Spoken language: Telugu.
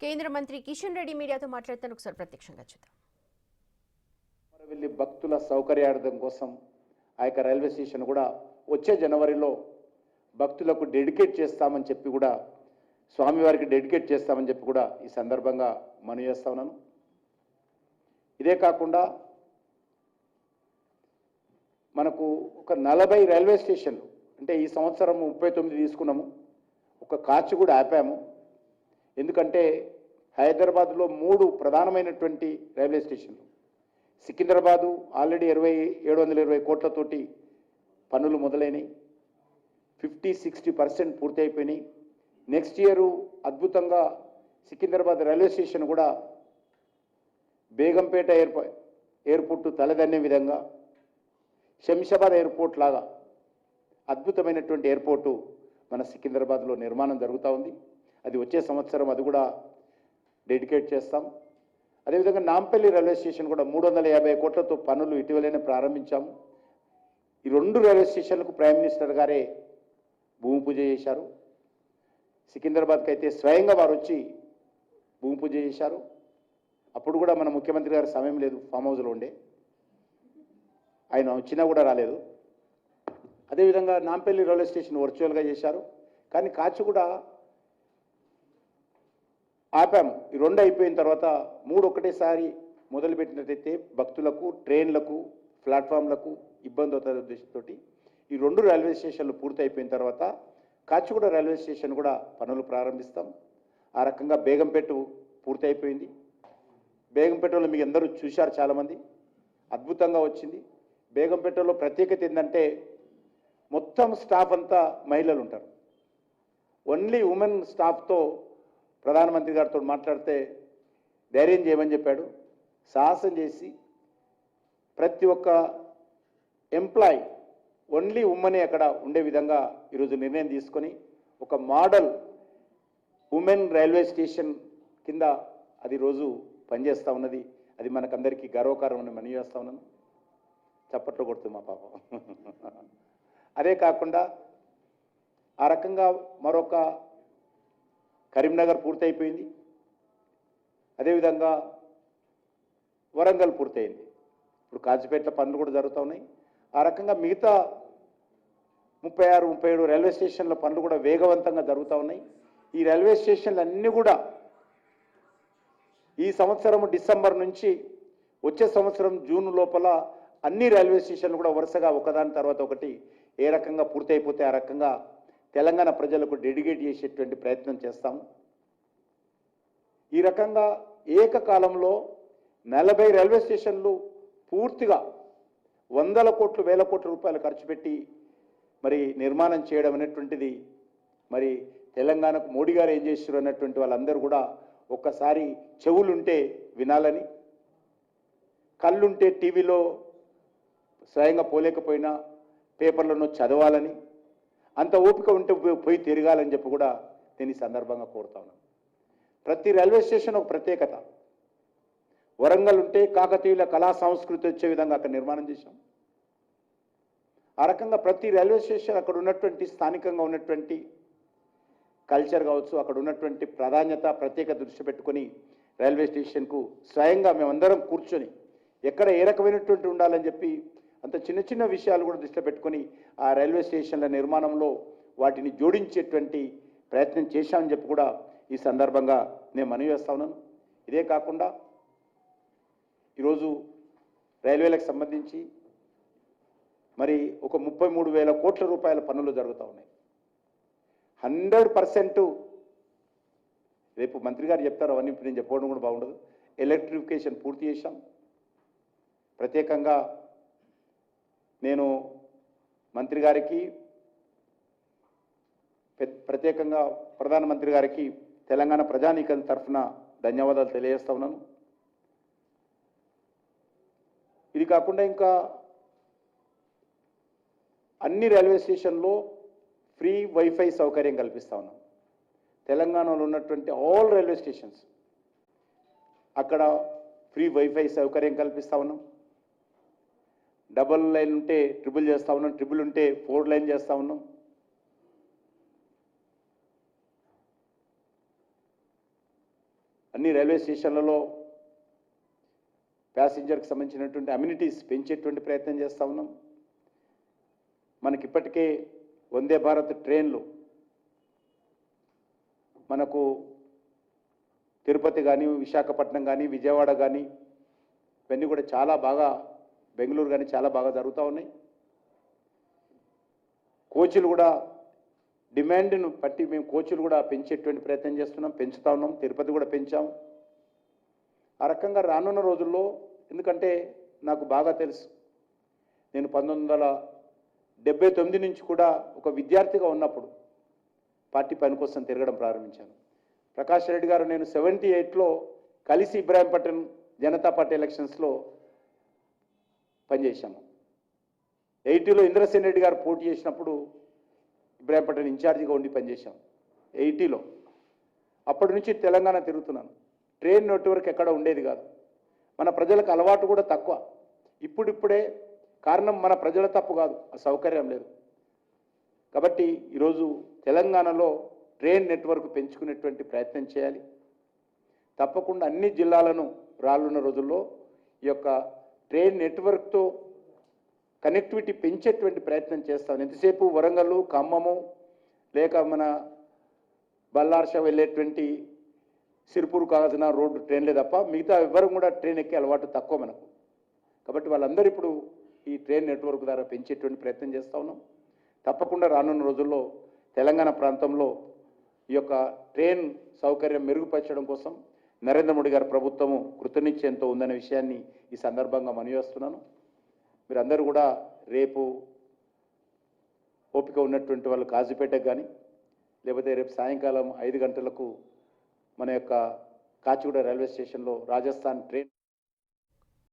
కేంద్ర మంత్రి కిషన్ రెడ్డి మీడియాతో మాట్లాడుతాను, ఒకసారి ప్రత్యక్షంగా చూద్దాం. వెళ్ళి భక్తుల సౌకర్యార్థం కోసం ఆ యొక్క రైల్వే స్టేషన్ కూడా వచ్చే జనవరిలో భక్తులకు డెడికేట్ చేస్తామని చెప్పి కూడా స్వామివారికి డెడికేట్ చేస్తామని చెప్పి కూడా ఈ సందర్భంగా మనవి చేస్తా ఉన్నాను. ఇదే కాకుండా మనకు ఒక 40 రైల్వే స్టేషన్లు అంటే ఈ సంవత్సరం 39 తీసుకున్నాము, ఒక కాచి కూడా ఆపాము. ఎందుకంటే హైదరాబాద్లో 3 ప్రధానమైనటువంటి రైల్వే స్టేషన్లు, సికింద్రాబాదు ఆల్రెడీ 720 కోట్లతోటి పనులు మొదలైనవి, 50-60% పూర్తి అయిపోయినాయి. నెక్స్ట్ ఇయర్ అద్భుతంగా సికింద్రాబాద్ రైల్వే స్టేషన్ కూడా బేగంపేట ఎయిర్పోర్టు తలదన్నే విధంగా శంషాబాద్ ఎయిర్పోర్ట్ లాగా అద్భుతమైనటువంటి ఎయిర్పోర్టు మన సికింద్రాబాద్లో నిర్మాణం జరుగుతూ ఉంది. అది వచ్చే సంవత్సరం అది కూడా డెడికేట్ చేస్తాం. అదేవిధంగా నాంపల్లి రైల్వే స్టేషన్ కూడా 350 కోట్లతో పనులు ఇటీవలనే ప్రారంభించాము. ఈ 2 రైల్వే స్టేషన్లకు ప్రైమ్ మినిస్టర్ గారే భూమి పూజ చేశారు. సికింద్రాబాద్కి అయితే స్వయంగా వారు వచ్చి భూమి పూజ చేశారు. అప్పుడు కూడా మన ముఖ్యమంత్రి గారి సమయం లేదు, ఫామ్ హౌస్లో ఉండే, ఆయన వచ్చినా కూడా రాలేదు. అదేవిధంగా నాంపల్లి రైల్వే స్టేషన్ వర్చువల్గా చేశారు. కానీ కాచి కూడా ఆపాము. ఈ 2 అయిపోయిన తర్వాత 3 ఒకటేసారి మొదలుపెట్టినట్టయితే భక్తులకు, ట్రైన్లకు, ప్లాట్ఫామ్లకు ఇబ్బంది అవుతుంది ఉద్దేశంతో ఈ 2 రైల్వే స్టేషన్లు పూర్తి అయిపోయిన తర్వాత కాచిగూడ రైల్వే స్టేషన్ కూడా పనులు ప్రారంభిస్తాం. ఆ రకంగా బేగంపేట పూర్తి అయిపోయింది. బేగంపేటలో మీకు అందరూ చూశారు, చాలామంది అద్భుతంగా వచ్చింది. బేగంపేటలో ప్రత్యేకత ఏంటంటే మొత్తం స్టాఫ్ అంతా మహిళలు ఉంటారు. ఓన్లీ ఉమెన్ స్టాఫ్తో ప్రధానమంత్రి గారితో మాట్లాడితే ధైర్యం చేయమని చెప్పాడు. సాహసం చేసి ప్రతి ఒక్క ఎంప్లాయీ ఓన్లీ ఉమెనే అక్కడ ఉండే విధంగా ఈరోజు నిర్ణయం తీసుకొని ఒక మోడల్ ఉమెన్ రైల్వే స్టేషన్ కింద అది రోజు పనిచేస్తూ ఉన్నది. అది మనకందరికీ గర్వకారణమని మనవి చేస్తూ ఉన్నాను. చప్పట్లు కొడుతుంది మా పాప. అదే కాకుండా ఆ రకంగా మరొక కరీంనగర్ పూర్తయిపోయింది. అదేవిధంగా వరంగల్ పూర్తయింది. ఇప్పుడు కాజీపేట పనులు కూడా జరుగుతూ ఉన్నాయి. ఆ రకంగా మిగతా 36-37 రైల్వే స్టేషన్ల పనులు కూడా వేగవంతంగా జరుగుతూ ఉన్నాయి. ఈ రైల్వే స్టేషన్లు అన్నీ కూడా ఈ సంవత్సరం డిసెంబర్ నుంచి వచ్చే సంవత్సరం జూన్ లోపల అన్ని రైల్వే స్టేషన్లు కూడా వరుసగా ఒకదాని తర్వాత ఒకటి ఏ రకంగా పూర్తయిపోతే ఆ రకంగా తెలంగాణ ప్రజలకు డెడికేట్ చేసేటువంటి ప్రయత్నం చేస్తాము. ఈ రకంగా ఏకకాలంలో 40 రైల్వే స్టేషన్లు పూర్తిగా 100 కోట్లు 1000 కోట్ల రూపాయలు ఖర్చు పెట్టి మరి నిర్మాణం చేయడం అనేటువంటిది మరి తెలంగాణకు మోడీ గారు ఏం చేశారు అన్నటువంటి వాళ్ళందరూ కూడా ఒక్కసారి చెవులుంటే వినాలని, కళ్ళుంటే టీవీలో స్వయంగా పోలేకపోయినా పేపర్లను చదవాలని, అంత ఓపిక ఉంటే పోయి తిరగాలని చెప్పి కూడా నేను ఈ సందర్భంగా కోరుతా ఉన్నాను. ప్రతి రైల్వే స్టేషన్ ఒక ప్రత్యేకత. వరంగల్ ఉంటే కాకతీయుల కళా సంస్కృతి వచ్చే విధంగా అక్కడ నిర్మాణం చేశాం. ఆ రకంగా ప్రతి రైల్వే స్టేషన్ అక్కడ ఉన్నటువంటి స్థానికంగా ఉన్నటువంటి కల్చర్ కావచ్చు, అక్కడ ఉన్నటువంటి ప్రాధాన్యత ప్రత్యేకత దృష్టి పెట్టుకొని రైల్వే స్టేషన్కు స్వయంగా మేమందరం కూర్చొని ఎక్కడ ఏ రకమైనటువంటి ఉండాలని చెప్పి అంత చిన్న చిన్న విషయాలు కూడా దృష్టిలో పెట్టుకొని ఆ రైల్వే స్టేషన్ల నిర్మాణంలో వాటిని జోడించేటువంటి ప్రయత్నం చేశామని చెప్పి కూడా ఈ సందర్భంగా నేను మనవి చేస్తా ఉన్నాను. ఇదే కాకుండా ఈరోజు రైల్వేలకు సంబంధించి మరి ఒక 33,000 కోట్ల రూపాయల పనులు జరుగుతూ ఉన్నాయి. 100% రేపు మంత్రి గారు చెప్తారు, అవన్నీ ఇప్పుడు నేను చెప్పుకోవడం కూడా బాగుండదు. ఎలక్ట్రిఫికేషన్ పూర్తి చేశాం. ప్రత్యేకంగా నేను మంత్రి గారికి, ప్రత్యేకంగా ప్రధానమంత్రి గారికి తెలంగాణ ప్రజానీకం తరఫున ధన్యవాదాలు తెలియజేస్తా ఉన్నాను. ఇది కాకుండా ఇంకా అన్ని రైల్వే స్టేషన్లో ఫ్రీ వైఫై సౌకర్యం కల్పిస్తా ఉన్నాం. తెలంగాణలో ఉన్నటువంటి ఆల్ రైల్వే స్టేషన్స్ అక్కడ ఫ్రీ వైఫై సౌకర్యం కల్పిస్తా ఉన్నాం. డబుల్ లైన్ ఉంటే ట్రిపుల్ చేస్తూ ఉన్నాం, ట్రిపుల్ ఉంటే 4 లైన్ చేస్తూ ఉన్నాం. అన్ని రైల్వే స్టేషన్లలో ప్యాసింజర్కి సంబంధించినటువంటి అమ్యూనిటీస్ పెంచేటువంటి ప్రయత్నం చేస్తూ ఉన్నాం. మనకిప్పటికే వందే భారత్ ట్రైన్లు మనకు తిరుపతి కానీ, విశాఖపట్నం కానీ, విజయవాడ కానీ ఇవన్నీ కూడా చాలా బాగా, బెంగళూరు కానీ చాలా బాగా జరుగుతూ ఉన్నాయి. కోచ్లు కూడా డిమాండ్ను బట్టి మేము కోచ్లు కూడా పెంచేటువంటి ప్రయత్నం చేస్తున్నాం, పెంచుతూ ఉన్నాం. తిరుపతి కూడా పెంచాం. ఆ రకంగా రానున్న రోజుల్లో, ఎందుకంటే నాకు బాగా తెలుసు, నేను 1979 నుంచి కూడా ఒక విద్యార్థిగా ఉన్నప్పుడు పార్టీ పని కోసం తిరగడం ప్రారంభించాను. ప్రకాష్ రెడ్డి గారు నేను 78లో కలిసి ఇబ్రాహీంపట్నం జనతా పార్టీ ఎలక్షన్స్లో పనిచేశాము. 80లో ఇంద్రసేన్ రెడ్డి గారు పోటీ చేసినప్పుడు ఇబ్రాహీంపట్నం ఇన్ఛార్జిగా ఉండి పనిచేశాం 80లో. అప్పటి నుంచి తెలంగాణ తిరుగుతున్నాను. ట్రైన్ నెట్వర్క్ ఎక్కడ ఉండేది కాదు. మన ప్రజలకు అలవాటు కూడా తక్కువ. ఇప్పుడిప్పుడే, కారణం మన ప్రజల తప్పు కాదు, ఆ సౌకర్యం లేదు. కాబట్టి ఈరోజు తెలంగాణలో ట్రైన్ నెట్వర్క్ పెంచుకునేటువంటి ప్రయత్నం చేయాలి. తప్పకుండా అన్ని జిల్లాలను రానున్న రోజుల్లో ఈ యొక్క ట్రైన్ నెట్వర్క్తో కనెక్టివిటీ పెంచేటువంటి ప్రయత్నం చేస్తాం. ఎంతసేపు వరంగల్, ఖమ్మము, లేక మన బల్లార్ష వెళ్ళేటువంటి సిరిపూర్ కావాల్సిన రోడ్డు ట్రైన్లే తప్ప మిగతా ఎవరు కూడా ట్రైన్ ఎక్కే అలవాటు తక్కువ మనకు. కాబట్టి వాళ్ళందరూ ఇప్పుడు ఈ ట్రైన్ నెట్వర్క్ ద్వారా పెంచేటువంటి ప్రయత్నం చేస్తూ ఉన్నాం. తప్పకుండా రానున్న రోజుల్లో తెలంగాణ ప్రాంతంలో ఈ యొక్క ట్రైన్ సౌకర్యం మెరుగుపరచడం కోసం నరేంద్ర మోడీ గారి ప్రభుత్వము కృతనిశ్చయంతో ఉందనే విషయాన్ని ఈ సందర్భంగా మనవిస్తున్నాను. మీరందరూ కూడా రేపు ఓపిక ఉన్నటువంటి వాళ్ళు కాజీపేటకు కానీ, లేకపోతే రేపు సాయంకాలం 5 గంటలకు మన యొక్క కాచిగూడ రైల్వే స్టేషన్లో రాజస్థాన్ ట్రైన్